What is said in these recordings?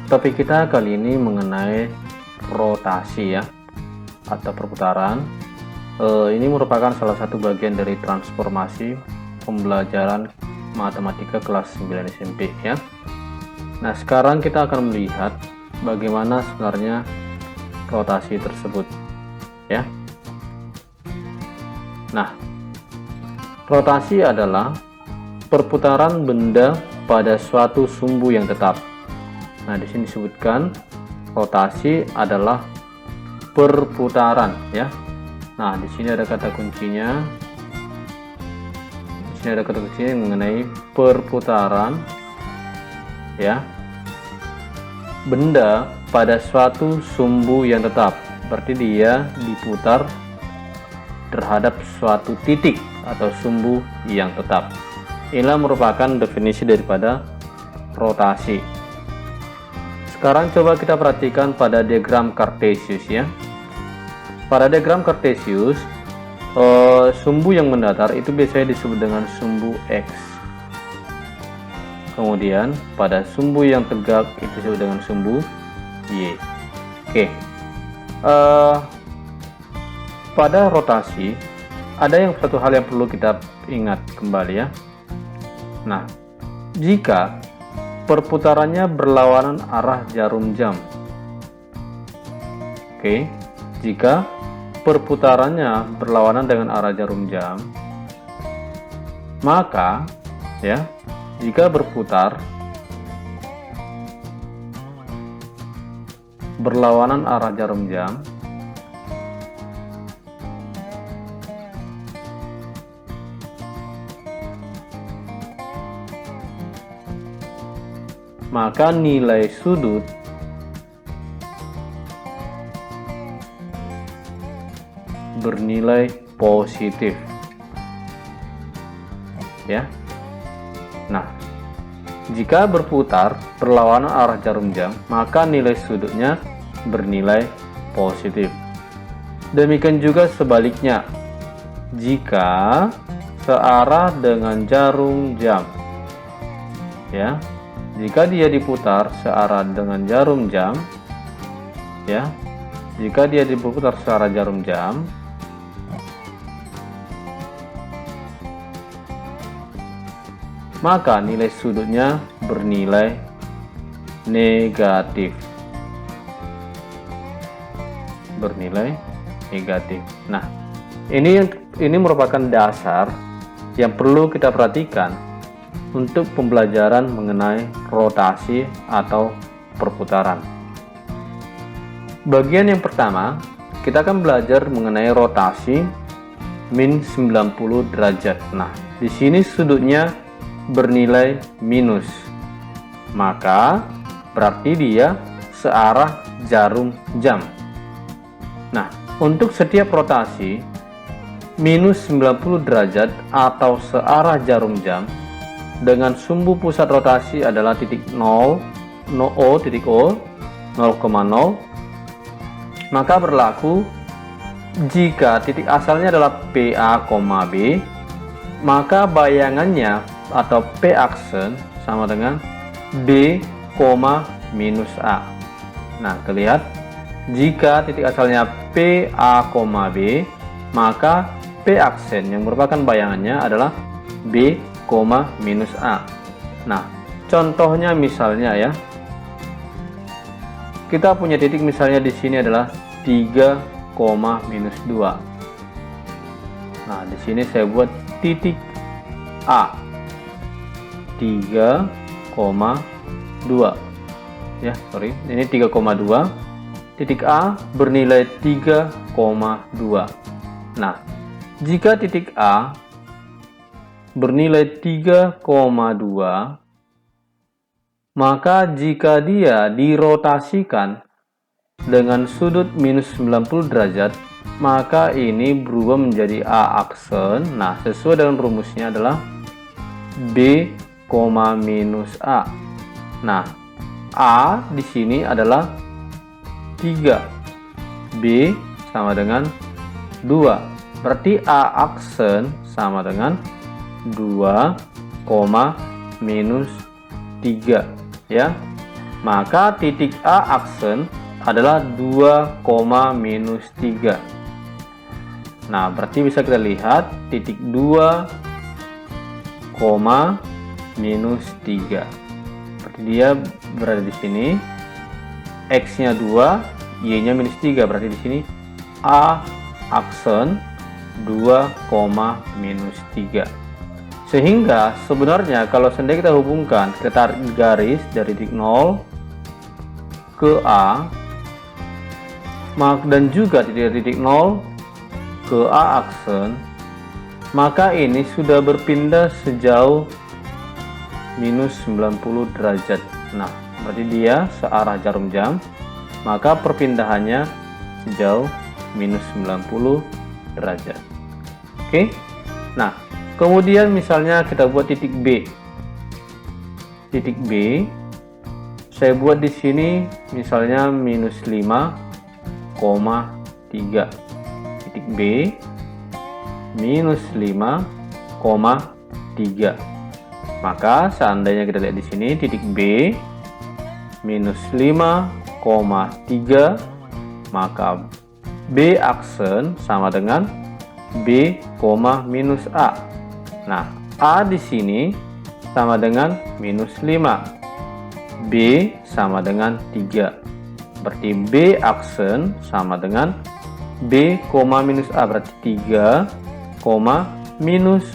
Topik kita kali ini mengenai rotasi ya, atau perputaran. Ini merupakan salah satu bagian dari transformasi pembelajaran matematika kelas 9 SMP ya. Nah, sekarang kita akan melihat bagaimana sebenarnya rotasi tersebut ya. Nah, rotasi adalah perputaran benda pada suatu sumbu yang tetap. Nah, di sini disebutkan rotasi adalah perputaran ya. Nah, di sini ada kata kuncinya. Di sini ada kata kuncinya mengenai perputaran ya. Benda pada suatu sumbu yang tetap. Berarti dia diputar terhadap suatu titik atau sumbu yang tetap. Inilah merupakan definisi daripada rotasi. Sekarang coba kita perhatikan pada diagram Cartesius ya. Pada diagram Cartesius, sumbu yang mendatar itu biasanya disebut dengan sumbu X. Kemudian pada sumbu yang tegak itu disebut dengan sumbu Y. Oke. Pada rotasi ada satu hal yang perlu kita ingat kembali ya. Nah, jika perputarannya berlawanan arah jarum jam. Oke, jika perputarannya berlawanan dengan arah jarum jam, maka ya, jika berputar berlawanan arah jarum jam, maka nilai sudut bernilai positif ya. Nah, jika berputar berlawanan arah jarum jam, maka nilai sudutnya bernilai positif. Demikian juga sebaliknya, jika searah dengan jarum jam ya. Jika dia diputar searah dengan jarum jam ya, jika dia diputar searah jarum jam, maka nilai sudutnya bernilai negatif. Bernilai negatif. Nah, ini merupakan dasar yang perlu kita perhatikan untuk pembelajaran mengenai rotasi atau perputaran. Bagian yang pertama, kita akan belajar mengenai rotasi min 90 derajat. Nah, di sini sudutnya bernilai minus. Maka berarti dia searah jarum jam. Nah, untuk setiap rotasi minus 90 derajat atau searah jarum jam dengan sumbu pusat rotasi adalah titik 0, titik O, 0,0, maka berlaku jika titik asalnya adalah PA, B, maka bayangannya atau P aksen sama dengan B, minus A. Nah, terlihat jika titik asalnya PA, B, maka P aksen yang merupakan bayangannya adalah B, minus A. Nah, contohnya misalnya ya, kita punya titik misalnya di sini adalah 3, minus 2. Nah, di sini saya buat titik A 3, 2 ya, sorry, ini 3,2. Titik A bernilai 3,2. Nah, jika titik A bernilai 3,2, maka jika dia dirotasikan dengan sudut minus 90 derajat, maka ini berubah menjadi A aksen. Nah, sesuai dengan rumusnya adalah B, minus A. Nah, A di sini adalah 3, B sama dengan 2. Berarti A aksen sama dengan 2, minus 3 ya. maka titik A aksen adalah 2, minus 3. Nah, berarti bisa kita lihat titik 2, minus 3. Berarti dia berada di sini. X-nya 2, Y-nya minus 3. Berarti di sini A aksen 2, minus 3. Sehingga sebenarnya kalau seandainya kita hubungkan, kita tarik garis dari titik 0 ke A, dan juga dari titik 0 ke A aksen, maka ini sudah berpindah sejauh minus 90 derajat. Nah, berarti dia searah jarum jam, maka perpindahannya sejauh minus 90 derajat. Oke. Nah, kemudian misalnya kita buat titik B. Titik B saya buat di sini misalnya minus 5,3. Titik B minus 5,3. Maka seandainya kita lihat di sini titik B minus 5,3, maka B aksen sama dengan B, minus A. Nah, A di sini sama dengan minus 5. B sama dengan 3. Berarti B aksen sama dengan B, minus A. Berarti 3, minus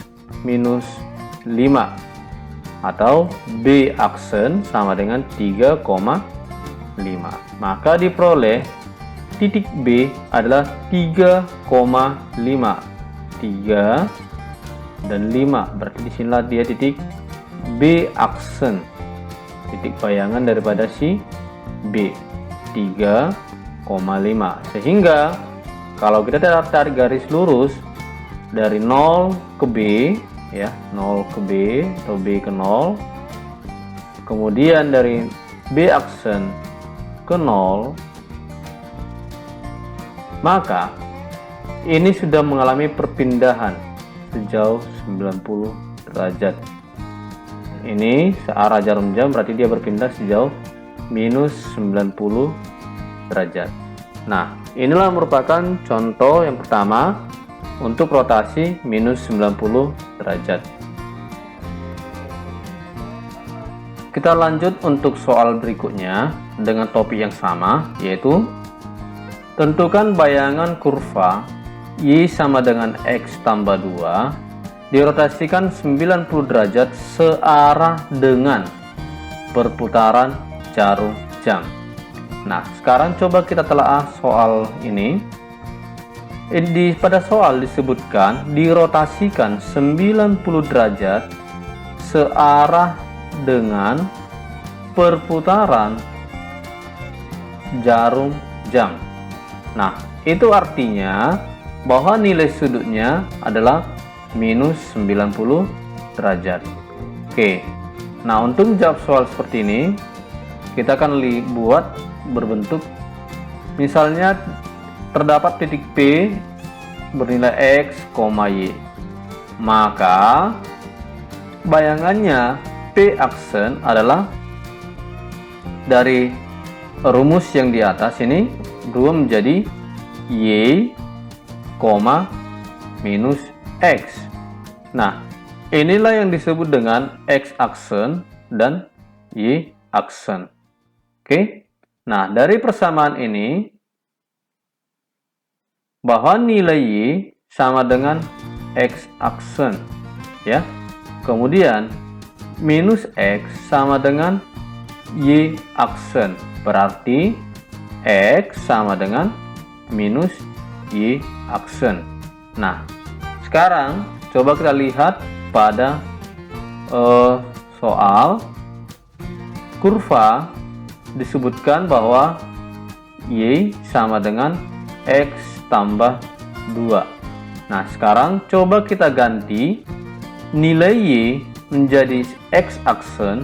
5. Atau B aksen sama dengan 3,5. Maka diperoleh titik B adalah 3,5. 3 dan 5. Berarti disinilah dia titik B aksen. Titik bayangan daripada si B, 3,5. Sehingga kalau kita tarik garis lurus dari 0 ke B, ya, 0 ke B atau B ke 0, kemudian dari B aksen ke 0, maka ini sudah mengalami perpindahan sejauh 90 derajat. Ini searah jarum jam, berarti dia berpindah sejauh minus 90 derajat. Nah, inilah merupakan contoh yang pertama untuk rotasi minus 90 derajat. Kita lanjut untuk soal berikutnya dengan topik yang sama, yaitu tentukan bayangan kurva Y sama dengan X tambah 2 dirotasikan 90 derajat searah dengan perputaran jarum jam. Nah, sekarang coba kita telaah soal ini. Pada soal disebutkan dirotasikan 90 derajat searah dengan perputaran jarum jam. Nah, itu artinya bahwa nilai sudutnya adalah minus 90 derajat. Oke. Nah, untuk menjawab soal seperti ini, kita akan buat berbentuk, misalnya terdapat titik P bernilai X, Y. Maka bayangannya P aksen adalah dari rumus yang di atas ini berubah menjadi Y, minus X. Nah, inilah yang disebut dengan X aksen dan Y aksen. Oke. Nah, dari persamaan ini bahwa nilai Y sama dengan X aksen, ya. Kemudian minus X sama dengan Y aksen. Berarti X sama dengan minus Y aksen. Nah, sekarang coba kita lihat pada soal kurva disebutkan bahwa Y sama dengan X tambah 2. Nah, sekarang coba kita ganti nilai Y menjadi X aksen,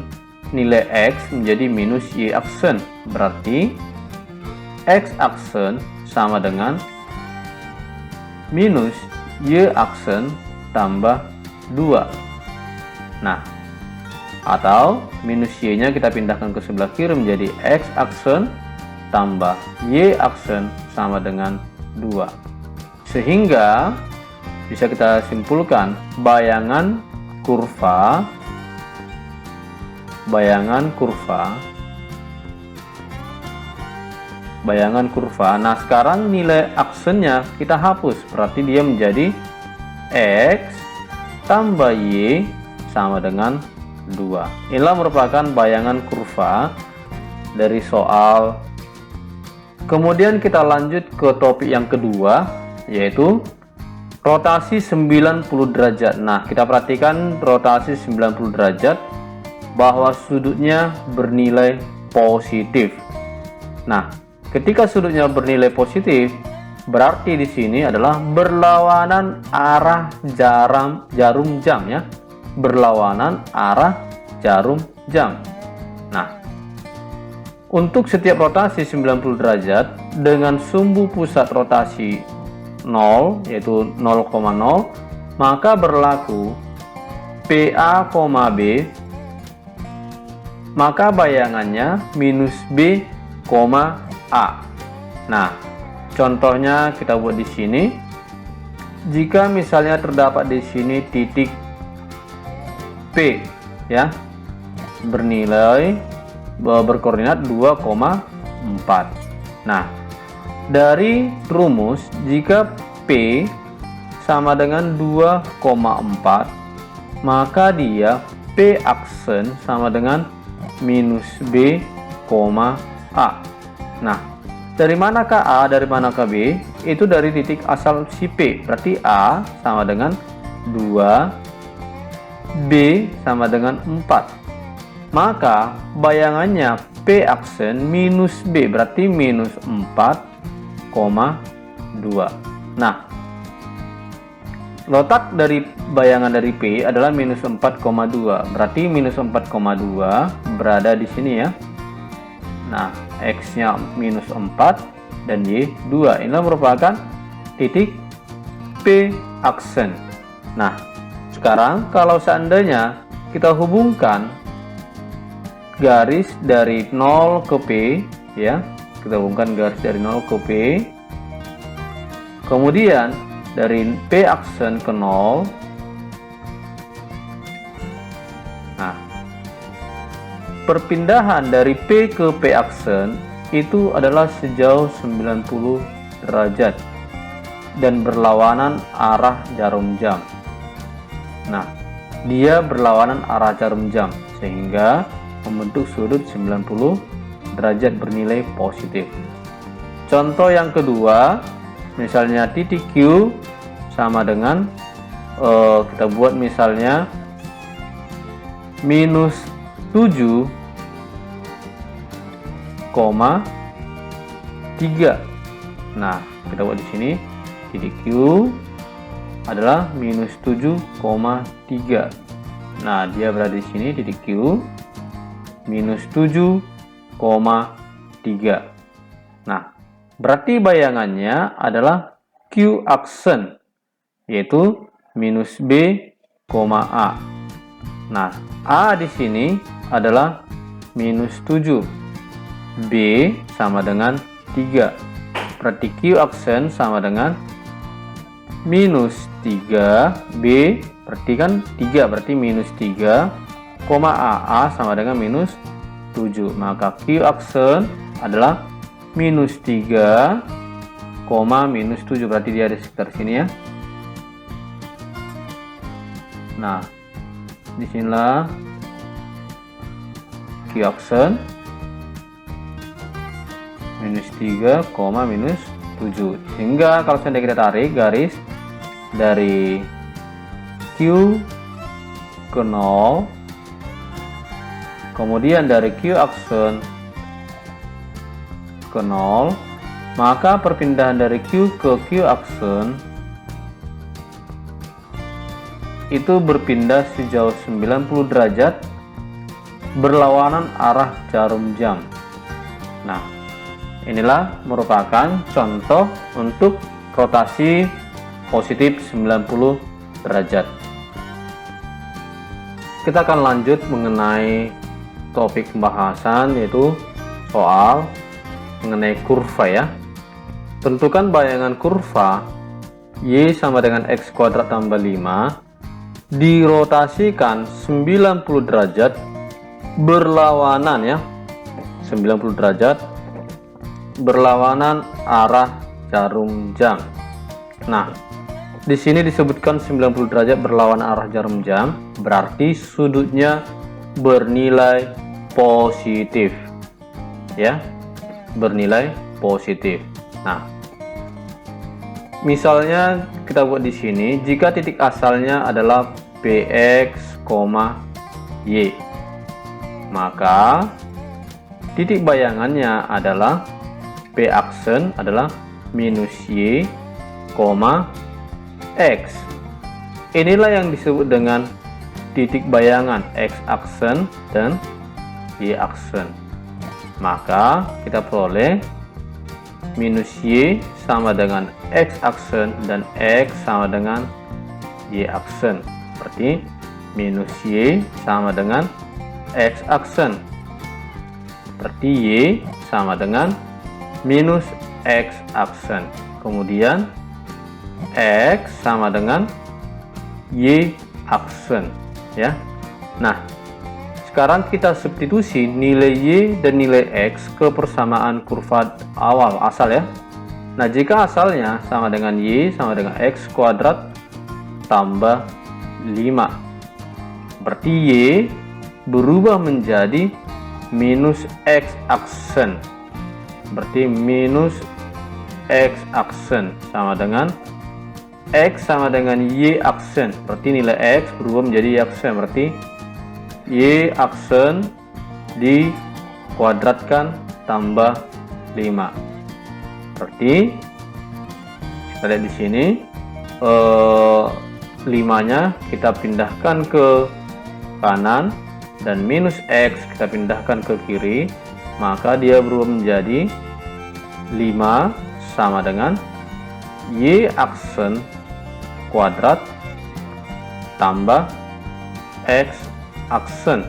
nilai X menjadi minus Y aksen. Berarti X aksen sama dengan minus Y aksen tambah 2. Nah, Atau minus Y-nya kita pindahkan ke sebelah kiri menjadi X aksen tambah Y aksen sama dengan 2. Sehingga bisa kita simpulkan bayangan kurva nah sekarang nilai aksennya kita hapus, berarti dia menjadi X tambah Y sama dengan 2. Inilah merupakan bayangan kurva dari soal. Kemudian kita lanjut ke topik yang kedua, yaitu rotasi 90 derajat. Nah, kita perhatikan rotasi 90 derajat bahwa sudutnya bernilai positif. Nah, ketika sudutnya bernilai positif, berarti di sini adalah berlawanan arah jarum jam ya. Berlawanan arah jarum jam. Nah, untuk setiap rotasi 90 derajat dengan sumbu pusat rotasi 0 yaitu 0,0, maka berlaku PA, B, maka bayangannya minus B, A. Nah, contohnya kita buat di sini. Jika misalnya terdapat di sini titik P ya, berkoordinat 2,4. Nah, dari rumus jika P sama dengan 2,4, maka dia P aksen sama dengan minus B, A. Nah, dari manakah A, dari manakah B? Itu dari titik asal si P. Berarti A sama dengan 2, B sama dengan 4. Maka bayangannya P aksen minus B, berarti minus 4,2. Nah, letak dari bayangan dari P adalah minus 4,2. Berarti minus 4,2 berada di sini ya. Nah, X-nya minus 4 dan Y 2. Ini merupakan titik P aksen. Nah, sekarang kalau seandainya kita hubungkan garis dari 0 ke P ya, kita hubungkan garis dari 0 ke P, kemudian dari P aksen ke 0. Nah, perpindahan dari P ke P aksen itu adalah sejauh 90 derajat dan berlawanan arah jarum jam. Nah, dia berlawanan arah jarum jam sehingga membentuk sudut 90 derajat bernilai positif. Contoh yang kedua, misalnya titik Q sama dengan kita buat misalnya minus 7,3. Nah, kita buat di sini titik Q adalah minus 7,3. Nah, dia berada di sini titik Q minus 7,3. Nah, berarti bayangannya adalah Q aksen yaitu minus B, A. Nah, A di sini adalah minus 7, B sama dengan 3. Berarti Q aksen sama dengan minus 3, B berarti kan 3, berarti minus 3, A sama dengan minus 7. Maka Q aksen adalah minus 3, minus 7, berarti dia di sekitar sini ya. Nah, disinilah Q aksen minus 3, minus 7. Sehingga kalau seandainya kita tarik garis dari Q ke 0, kemudian dari Q aksen ke 0, maka perpindahan dari Q ke Q aksen itu berpindah sejauh 90 derajat berlawanan arah jarum jam. Nah, inilah merupakan contoh untuk rotasi positif 90 derajat. kita akan lanjut mengenai topik pembahasan, yaitu soal mengenai kurva ya. Tentukan bayangan kurva Y sama dengan X kuadrat tambah 5 dirotasikan 90 derajat berlawanan ya. 90 derajat berlawanan arah jarum jam. Nah, di sini disebutkan 90 derajat berlawanan arah jarum jam, berarti sudutnya bernilai positif. Ya, bernilai positif. Nah, misalnya kita buat di sini, jika titik asalnya adalah PX, Y, maka titik bayangannya adalah P aksen adalah minus Y, X. Inilah yang disebut dengan titik bayangan X aksen dan Y aksen. Maka kita peroleh minus Y sama dengan X aksen dan X sama dengan Y aksen. Berarti minus Y sama dengan X aksen. Berarti Y sama dengan minus X aksen. Kemudian X sama dengan Y aksen ya. Nah, sekarang kita substitusi nilai Y dan nilai X ke persamaan kurva awal asal ya. Nah, jika asalnya sama dengan Y sama dengan X kuadrat tambah 5, berarti Y berubah menjadi minus X aksen. Berarti minus X aksen sama dengan X sama dengan Y aksen. Berarti nilai X berubah menjadi Y aksen. Berarti Y aksen dikuadratkan tambah 5. Berarti kita lihat di sini 5-nya kita pindahkan ke kanan dan minus X kita pindahkan ke kiri, maka dia berubah menjadi 5 sama dengan Y aksen kuadrat tambah X aksen.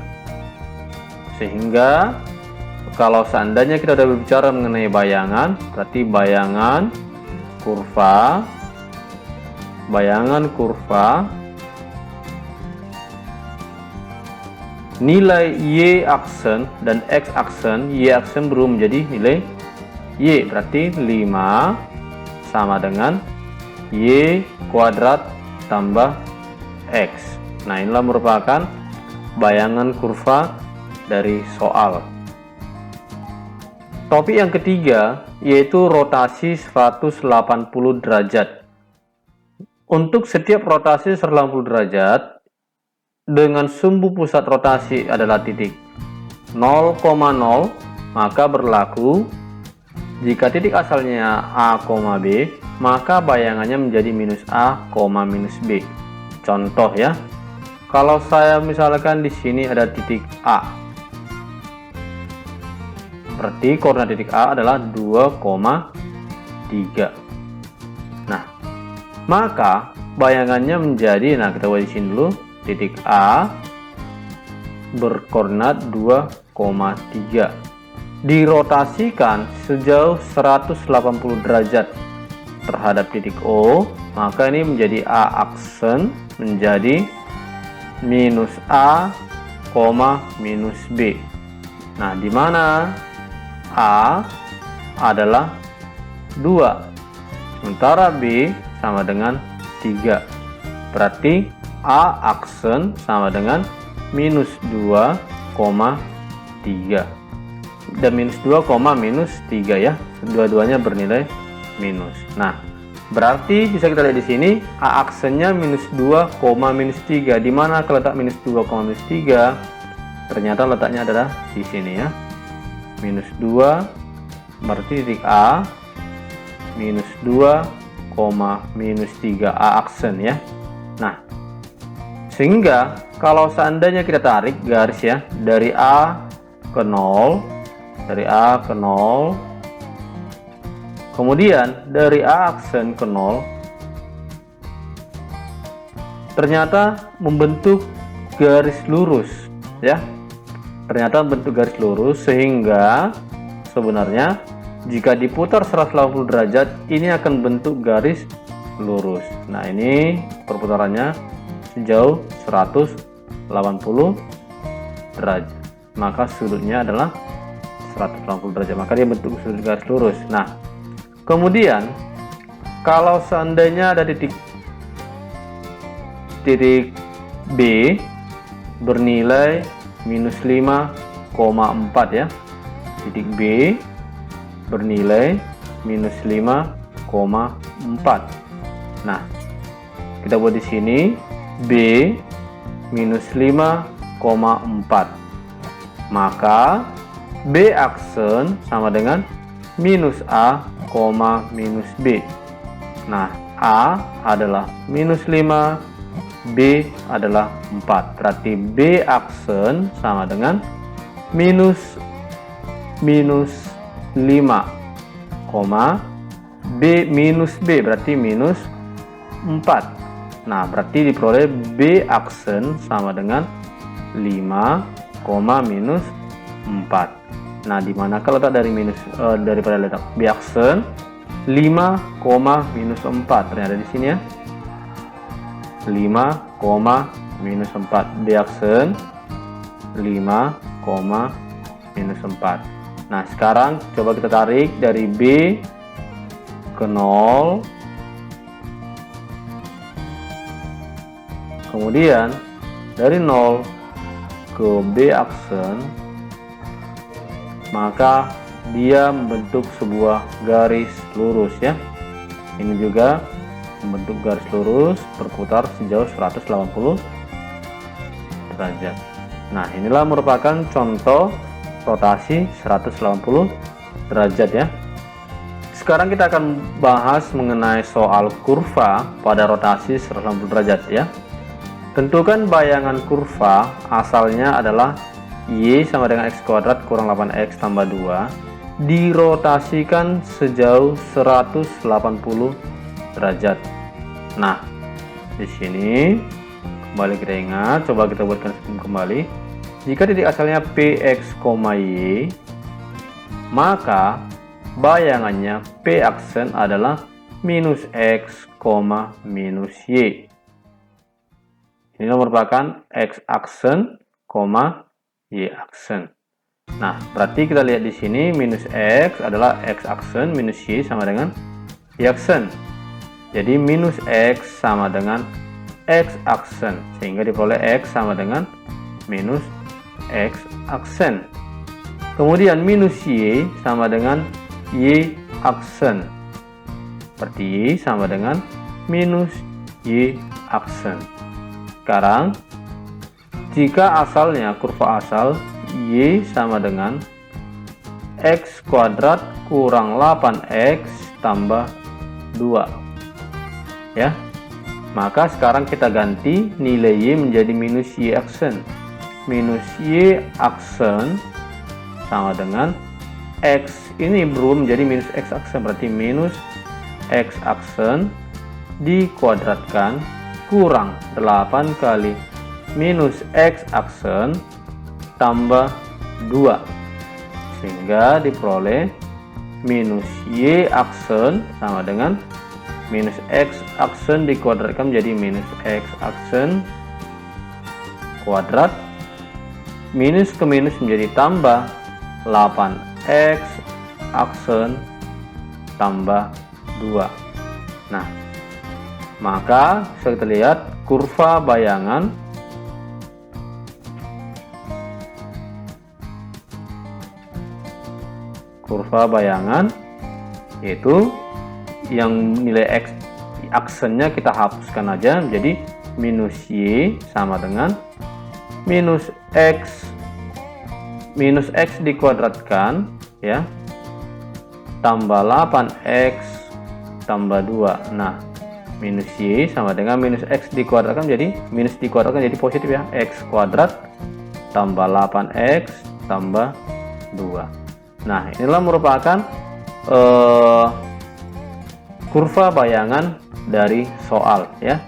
Sehingga kalau seandainya kita sudah berbicara mengenai bayangan, berarti bayangan kurva nilai Y aksen dan X aksen, Y aksen berubah menjadi nilai Y, berarti 5 sama dengan Y kuadrat tambah X. Nah, inilah merupakan bayangan kurva dari soal. Topik yang ketiga yaitu rotasi 180 derajat. Untuk setiap rotasi 180 derajat dengan sumbu pusat rotasi adalah titik 0,0, maka berlaku jika titik asalnya A, B, maka bayangannya menjadi minus A, minus B. Contoh ya, kalau saya misalkan di sini ada titik A, berarti koordinat titik A adalah 2,3. Nah, maka bayangannya menjadi, nah kita buat di sini dulu, titik A berkoordinat 2,3. Dirotasikan sejauh 180 derajat terhadap titik O, maka ini menjadi A aksen menjadi minus A, minus B. Nah, di mana A adalah 2, sementara B sama dengan 3. Berarti A aksen sama dengan minus 2,3. Dan minus 2, minus 3 ya, dua-duanya bernilai minus. Nah, berarti bisa kita lihat di sini A aksennya minus 2, minus 3. Di mana letak minus 2, minus 3? Ternyata letaknya adalah di sini ya. Minus 2 berarti titik A, minus 2, minus 3 A aksen ya. Nah, sehingga kalau seandainya kita tarik garis ya dari A ke 0, kemudian dari A aksen ke 0, ternyata membentuk garis lurus ya. Ternyata bentuk garis lurus, sehingga sebenarnya jika diputar 180 derajat ini akan bentuk garis lurus. Nah, ini perputarannya sejauh 180 derajat. Maka sudutnya adalah 180 derajat. Maka dia bentuk sudut garis lurus. Nah, kemudian kalau seandainya ada titik B bernilai minus 5,4 ya. Titik B bernilai minus 5,4. Nah, kita buat di sini B minus 5,4. Maka B aksen sama dengan minus A, minus B. Nah, A adalah minus 5, B adalah 4. Berarti B aksen sama dengan minus 5, B minus B berarti minus 4. Nah, berarti diperoleh B aksen sama dengan 5, minus 4. Nah, di manakah letak dari daripada letak B aksen? 5, minus 4. Ternyata di sini ya. 5, minus 4. B aksen 5, minus 4. Nah, sekarang coba kita tarik dari B ke 0. Kemudian dari 0 ke B aksen, maka dia membentuk sebuah garis lurus ya. Ini juga membentuk garis lurus berputar sejauh 180 derajat. Nah, inilah merupakan contoh rotasi 180 derajat ya. Sekarang kita akan bahas mengenai soal kurva pada rotasi 180 derajat ya. Tentukan bayangan kurva asalnya adalah Y sama dengan X kuadrat kurang 8X tambah 2 dirotasikan sejauh 180 derajat. Nah, di sini kembali kita ingat, coba kita buatkan kembali. Jika titik asalnya PX, Y, maka bayangannya P aksen adalah minus X, minus Y. Ini merupakan X aksen, Y aksen. Nah, berarti kita lihat di sini minus X adalah X aksen, minus Y sama dengan Y aksen. Jadi minus X sama dengan X aksen, sehingga diperoleh X sama dengan minus X aksen. Kemudian minus Y sama dengan Y aksen. Berarti Y sama dengan minus Y aksen. Sekarang, jika asalnya kurva asal Y sama dengan X kuadrat kurang 8X tambah 2 ya, maka sekarang kita ganti nilai Y menjadi minus Y aksen. Minus Y aksen sama dengan X ini berubah menjadi minus X aksen, berarti minus X aksen dikuadratkan kurang 8 kali minus X aksen tambah 2, sehingga diperoleh minus Y aksen sama dengan minus X aksen dikuadratkan menjadi minus X aksen kuadrat, minus ke minus menjadi tambah 8X aksen tambah 2. Nah, maka bisa kita lihat kurva bayangan yaitu yang nilai X aksennya kita hapuskan aja menjadi minus Y sama dengan minus X dikuadratkan ya tambah 8X tambah 2. Nah, minus Y sama dengan minus X dikuadratkan jadi minus dikuadratkan jadi positif ya, X kuadrat tambah 8X tambah 2. Nah, inilah merupakan kurva bayangan dari soal ya.